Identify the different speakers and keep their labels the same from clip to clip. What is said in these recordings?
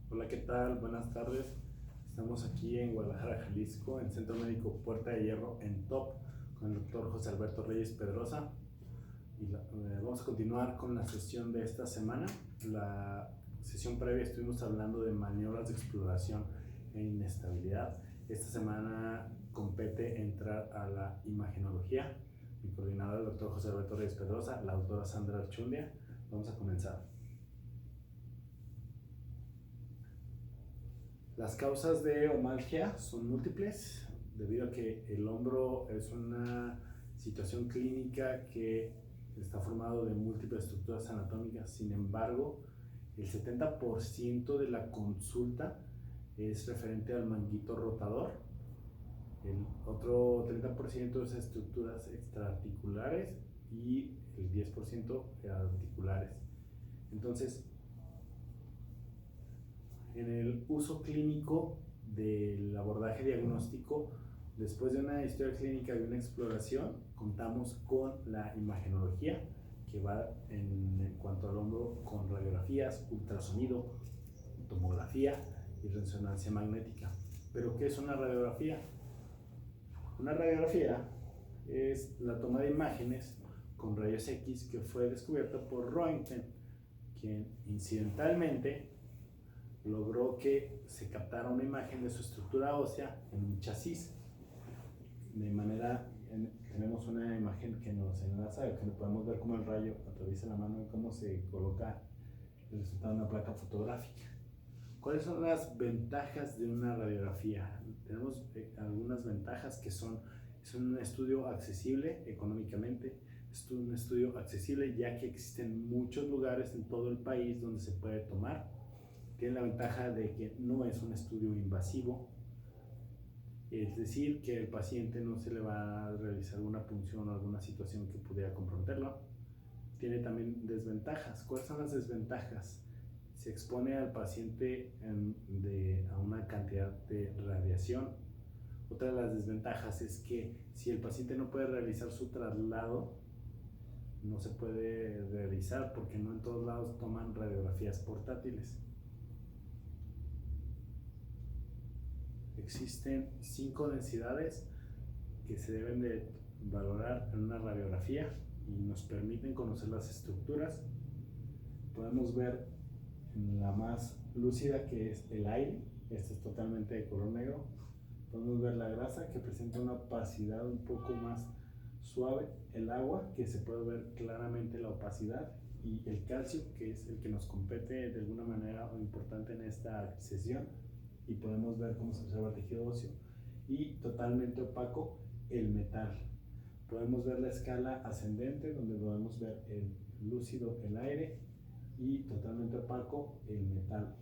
Speaker 1: Hola, ¿qué tal? Buenas tardes. Estamos aquí en Guadalajara, Jalisco, en Centro Médico Puerta de Hierro, en TOP, con el doctor José Alberto Reyes Pedrosa. Vamos a continuar con la sesión de esta semana. La sesión previa estuvimos hablando de maniobras de exploración e inestabilidad. Esta semana compete entrar a la imagenología. Mi coordinador, el doctor José Alberto Reyes Pedrosa, la doctora Sandra Archundia. Vamos a comenzar. Las causas de omalgia son múltiples, debido a que el hombro es una situación clínica que está formado de múltiples estructuras anatómicas. Sin embargo, el 70% de la consulta es referente al manguito rotador. El otro 30% es estructuras extraarticulares y el 10% articulares. Entonces, en el uso clínico del abordaje diagnóstico, después de una historia clínica y una exploración, contamos con la imagenología, que va en cuanto al hombro con radiografías, ultrasonido, tomografía y resonancia magnética. ¿Pero qué es una radiografía? Una radiografía es la toma de imágenes con rayos X que fue descubierta por Röntgen, quien incidentalmente logró que se captara una imagen de su estructura ósea en un chasis. De manera, tenemos una imagen que nos enlaza, que podemos ver cómo el rayo atraviesa la mano y cómo se coloca el resultado de una placa fotográfica. ¿Cuáles son las ventajas de una radiografía? Tenemos algunas ventajas que es un estudio accesible económicamente, es un estudio accesible ya que existen muchos lugares en todo el país donde se puede tomar. Tiene la ventaja de que no es un estudio invasivo, es decir, que el paciente no se le va a realizar alguna punción o alguna situación que pudiera comprometerlo. Tiene también desventajas. ¿Cuáles son las desventajas? Se expone al paciente a una cantidad de radiación. Otra de las desventajas es que si el paciente no puede realizar su traslado, no se puede realizar porque no en todos lados toman radiografías portátiles. Existen 5 densidades que se deben de valorar en una radiografía y nos permiten conocer las estructuras. Podemos ver la más lúcida, que es el aire. Este es totalmente de color negro. Podemos ver la grasa, que presenta una opacidad un poco más suave. El agua, que se puede ver claramente la opacidad. Y el calcio, que es el que nos compete de alguna manera importante en esta sesión. Y podemos ver cómo se observa el tejido óseo. Y totalmente opaco, el metal. Podemos ver la escala ascendente, donde podemos ver el lúcido, el aire, y totalmente opaco, el metal.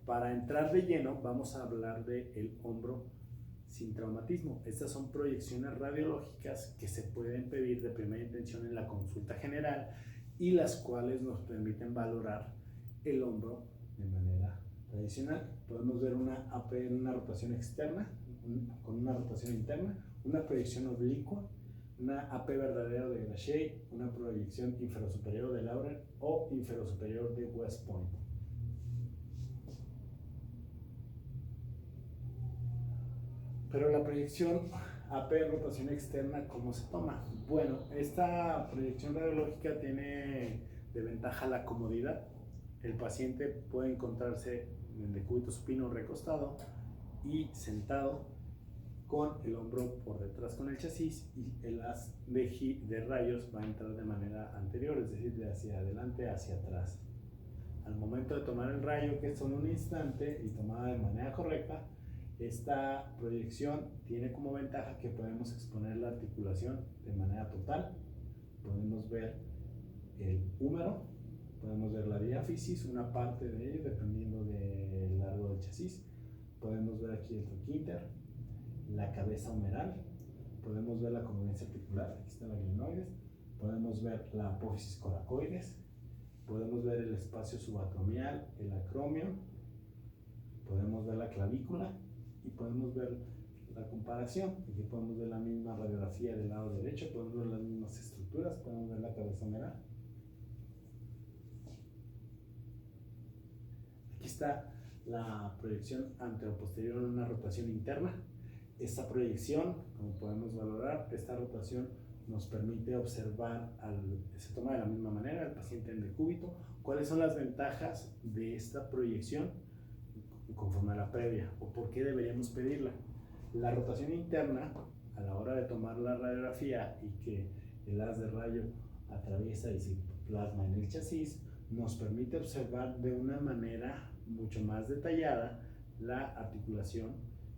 Speaker 1: Para entrar de lleno, vamos a hablar del hombro sin traumatismo. Estas son proyecciones radiológicas que se pueden pedir de primera intención en la consulta general y las cuales nos permiten valorar el hombro de manera tradicional. Podemos ver una AP en una rotación externa con una rotación interna, una proyección oblicua, una AP verdadero de Gachet, una proyección inferosuperior de Laurer o inferosuperior de West Point. Pero la proyección AP en rotación externa, ¿cómo se toma? Bueno, esta proyección radiológica tiene de ventaja la comodidad. El paciente puede encontrarse en decúbito supino recostado y sentado con el hombro por detrás con el chasis, y el haz de rayos va a entrar de manera anterior, es decir, de hacia adelante hacia atrás. Al momento de tomar el rayo, que es solo un instante y tomada de manera correcta, esta proyección tiene como ventaja que podemos exponer la articulación de manera total. Podemos ver el húmero, podemos ver la diáfisis, una parte de ello dependiendo del largo del chasis. Podemos ver aquí el troquínter, la cabeza humeral, podemos ver la congruencia articular, aquí está la glenoides, podemos ver la apófisis coracoides, podemos ver el espacio subatromial, el acromio, podemos ver la clavícula y podemos ver la comparación. Aquí podemos ver la misma radiografía del lado derecho, podemos ver las mismas estructuras, podemos ver la cabeza humeral. Aquí está la proyección anteroposterior en una rotación interna. Esta proyección, como podemos valorar, esta rotación nos permite observar, se toma de la misma manera el paciente en decúbito. ¿Cuáles son las ventajas de esta proyección conforme a la previa? ¿O por qué deberíamos pedirla? La rotación interna, a la hora de tomar la radiografía y que el haz de rayo atraviesa y se plasma en el chasis, nos permite observar de una manera mucho más detallada la articulación.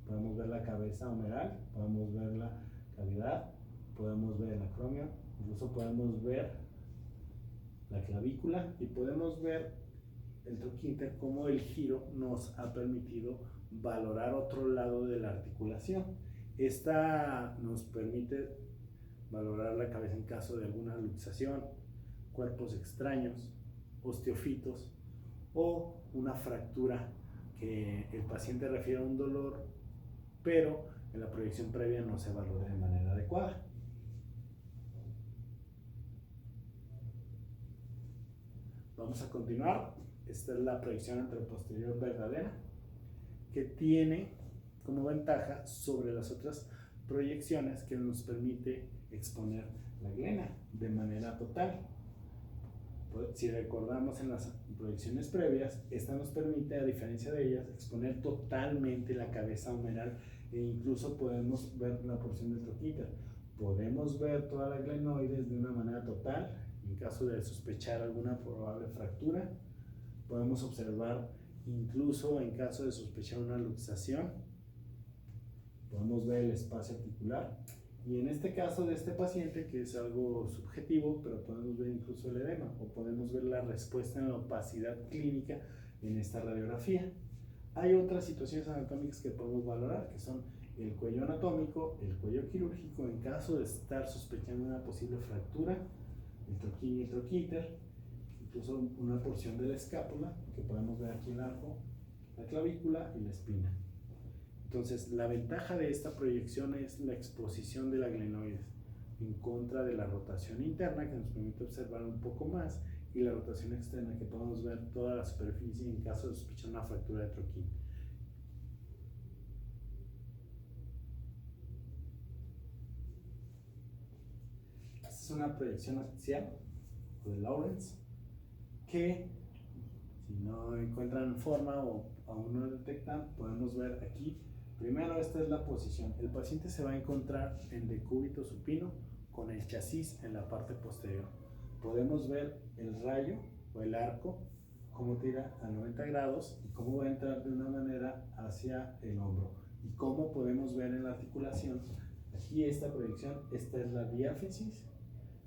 Speaker 1: Podemos ver la cabeza humeral, podemos ver la cavidad, podemos ver el acromio, incluso podemos ver la clavícula y podemos ver el troquínter, cómo el giro nos ha permitido valorar otro lado de la articulación. Esta nos permite valorar la cabeza en caso de alguna luxación, cuerpos extraños, osteofitos o una fractura que el paciente refiere a un dolor, pero en la proyección previa no se valora de manera adecuada. Vamos a continuar. Esta es la proyección anteroposterior verdadera, que tiene como ventaja sobre las otras proyecciones que nos permite exponer la glena de manera total. Si recordamos en las proyecciones previas, esta nos permite, a diferencia de ellas, exponer totalmente la cabeza humeral e incluso podemos ver la porción del troquínter. Podemos ver toda la glenoides de una manera total. En caso de sospechar alguna probable fractura, podemos observar incluso en caso de sospechar una luxación, podemos ver el espacio articular. Y en este caso de este paciente, que es algo subjetivo, pero podemos ver incluso el edema o podemos ver la respuesta en la opacidad clínica en esta radiografía. Hay otras situaciones anatómicas que podemos valorar, que son el cuello anatómico, el cuello quirúrgico, en caso de estar sospechando una posible fractura, el troquín y el troquínter, incluso una porción de la escápula, que podemos ver aquí el arco, la clavícula y la espina. Entonces, la ventaja de esta proyección es la exposición de la glenoides en contra de la rotación interna, que nos permite observar un poco más, y la rotación externa, que podemos ver toda la superficie en caso de sospechar una fractura de troquín. Esta es una proyección axial o de Lawrence, que si no encuentran forma o aún no detectan, podemos ver aquí. Primero, esta es la posición. El paciente se va a encontrar en decúbito supino con el chasis en la parte posterior. Podemos ver el rayo o el arco, cómo tira a 90 grados y cómo va a entrar de una manera hacia el hombro. Y cómo podemos ver en la articulación, aquí esta proyección, esta es la diáfisis,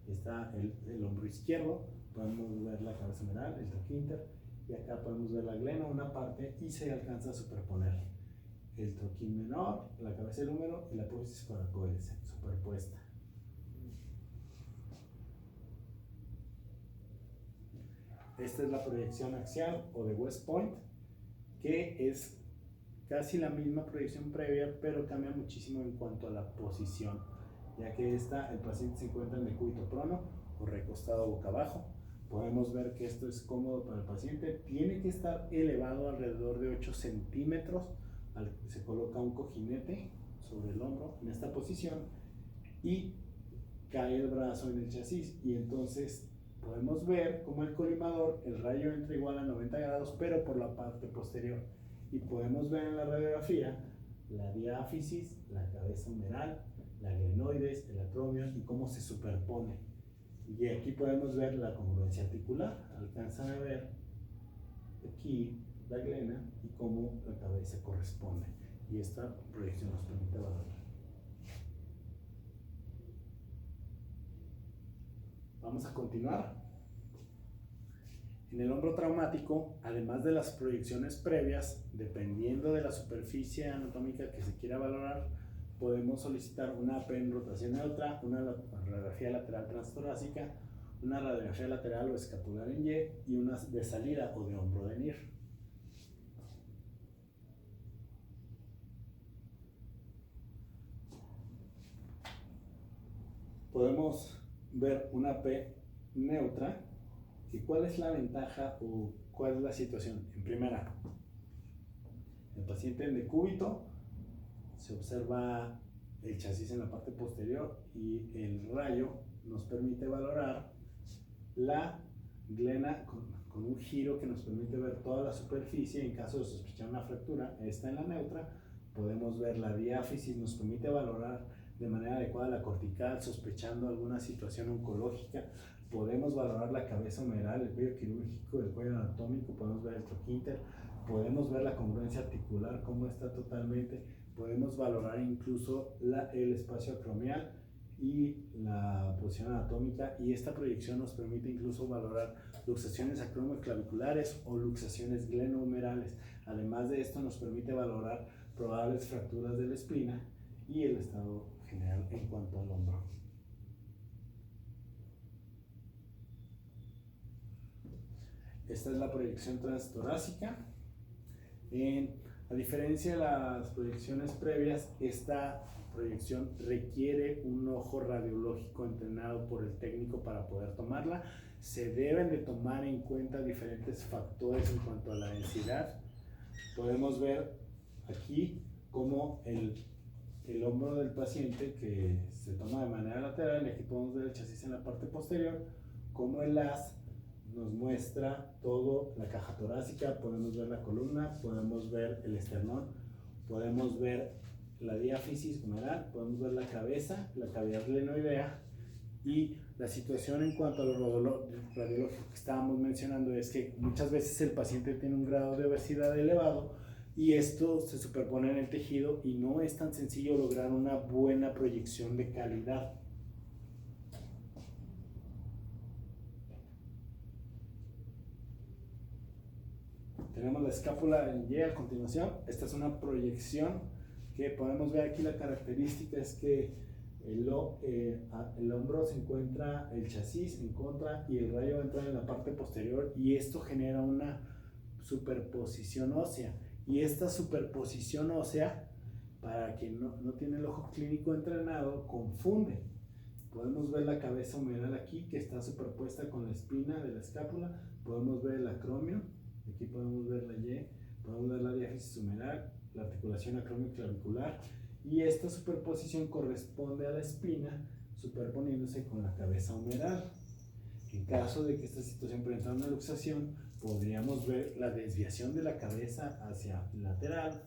Speaker 1: está el hombro izquierdo, podemos ver la cabeza humeral, el troquínter, y acá podemos ver la glena, una parte, y se alcanza a superponer el troquín menor, la cabeza del húmero y la apófisis coracoides superpuesta. Esta es la proyección axial o de West Point, que es casi la misma proyección previa, pero cambia muchísimo en cuanto a la posición, ya que el paciente se encuentra en decúbito prono o recostado boca abajo. Podemos ver que esto es cómodo para el paciente. Tiene que estar elevado alrededor de 8 centímetros. Se coloca un cojinete sobre el hombro en esta posición y cae el brazo en el chasis, y entonces podemos ver cómo el colimador, el rayo entra igual a 90 grados, pero por la parte posterior, y podemos ver en la radiografía la diáfisis, la cabeza humeral, la glenoides, el acromio y cómo se superpone. Y aquí podemos ver la congruencia articular. Alcanzan a ver aquí la glena y cómo la cabeza corresponde. Y esta proyección nos permite valorar. Vamos a continuar. En el hombro traumático, además de las proyecciones previas, dependiendo de la superficie anatómica que se quiera valorar, podemos solicitar una AP en rotación neutra, una radiografía lateral transtorácica, una radiografía lateral o escapular en Y y una de salida o de hombro de NIR. Podemos ver una P neutra, y cuál es la ventaja o ¿cuál es la situación? En primera, el paciente en decúbito, se observa el chasis en la parte posterior y el rayo nos permite valorar la glena con un giro que nos permite ver toda la superficie. En caso de sospechar una fractura, está en la neutra. Podemos ver la diáfisis, nos permite valorar de manera adecuada la cortical, sospechando alguna situación oncológica. Podemos valorar la cabeza humeral, el cuello quirúrgico, el cuello anatómico, podemos ver el troquínter, podemos ver la congruencia articular, cómo está totalmente, podemos valorar incluso el espacio acromial y la posición anatómica, y esta proyección nos permite incluso valorar luxaciones acromioclaviculares o luxaciones glenohumerales. Además de esto, nos permite valorar probables fracturas de la espina y el estado general en cuanto al hombro. Esta es la proyección transtorácica. A diferencia de las proyecciones previas, esta proyección requiere un ojo radiológico entrenado por el técnico para poder tomarla. Se deben de tomar en cuenta diferentes factores en cuanto a la densidad. Podemos ver aquí cómo el hombro del paciente, que se toma de manera lateral, y aquí podemos ver el chasis en la parte posterior, como el haz nos muestra todo, la caja torácica, podemos ver la columna, podemos ver el esternón, podemos ver la diáfisis humeral, podemos ver la cabeza, la cavidad glenoidea. Y la situación en cuanto a lo radiológico que estábamos mencionando es que muchas veces el paciente tiene un grado de obesidad elevado y esto se superpone en el tejido y no es tan sencillo lograr una buena proyección de calidad. Tenemos la escápula en Y a continuación. Esta es una proyección que podemos ver aquí. La característica es que el hombro se encuentra el chasis en contra y el rayo entra en la parte posterior, y esto genera una superposición ósea. Y esta superposición ósea, para quien no tiene el ojo clínico entrenado, confunde. Podemos ver la cabeza humeral aquí, que está superpuesta con la espina de la escápula. Podemos ver el acromio. Aquí podemos ver la Y, podemos ver la diáfisis humeral, la articulación acromioclavicular, y esta superposición corresponde a la espina superponiéndose con la cabeza humeral. En caso de que esta situación presente una luxación, podríamos ver la desviación de la cabeza hacia lateral,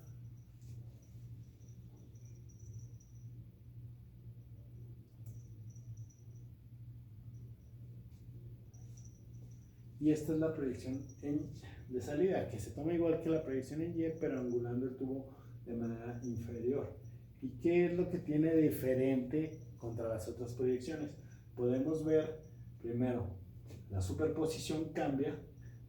Speaker 1: y esta es la proyección de salida, que se toma igual que la proyección en Y, pero angulando el tubo de manera inferior. ¿Y qué es lo que tiene de diferente contra las otras proyecciones? Podemos ver primero la superposición cambia,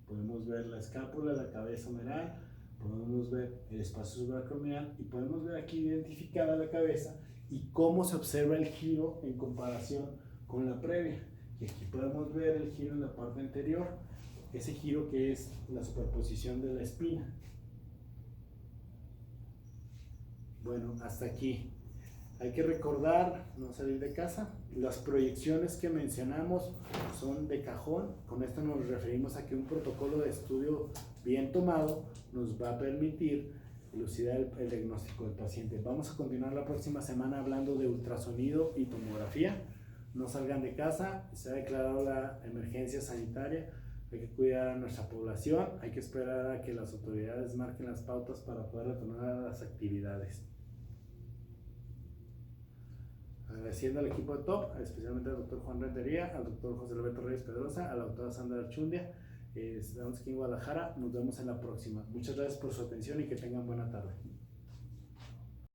Speaker 1: podemos ver la escápula, la cabeza humeral, podemos ver el espacio subaracromial y podemos ver aquí identificada la cabeza y cómo se observa el giro en comparación con la previa. Y aquí podemos ver el giro en la parte anterior, ese giro que es la superposición de la espina. Bueno, hasta aquí. Hay que recordar no salir de casa. Las proyecciones que mencionamos son de cajón. Con esto nos referimos a que un protocolo de estudio bien tomado nos va a permitir elucidar el diagnóstico del paciente. Vamos a continuar la próxima semana hablando de ultrasonido y tomografía. No salgan de casa, se ha declarado la emergencia sanitaria. Hay que cuidar a nuestra población, hay que esperar a que las autoridades marquen las pautas para poder retornar a las actividades. Agradeciendo al equipo de TOP, especialmente al doctor Juan Rentería, al doctor José Alberto Reyes Pedrosa, a la doctora Sandra Archundia. Estamos aquí en Guadalajara, nos vemos en la próxima. Muchas gracias por su atención y que tengan buena tarde.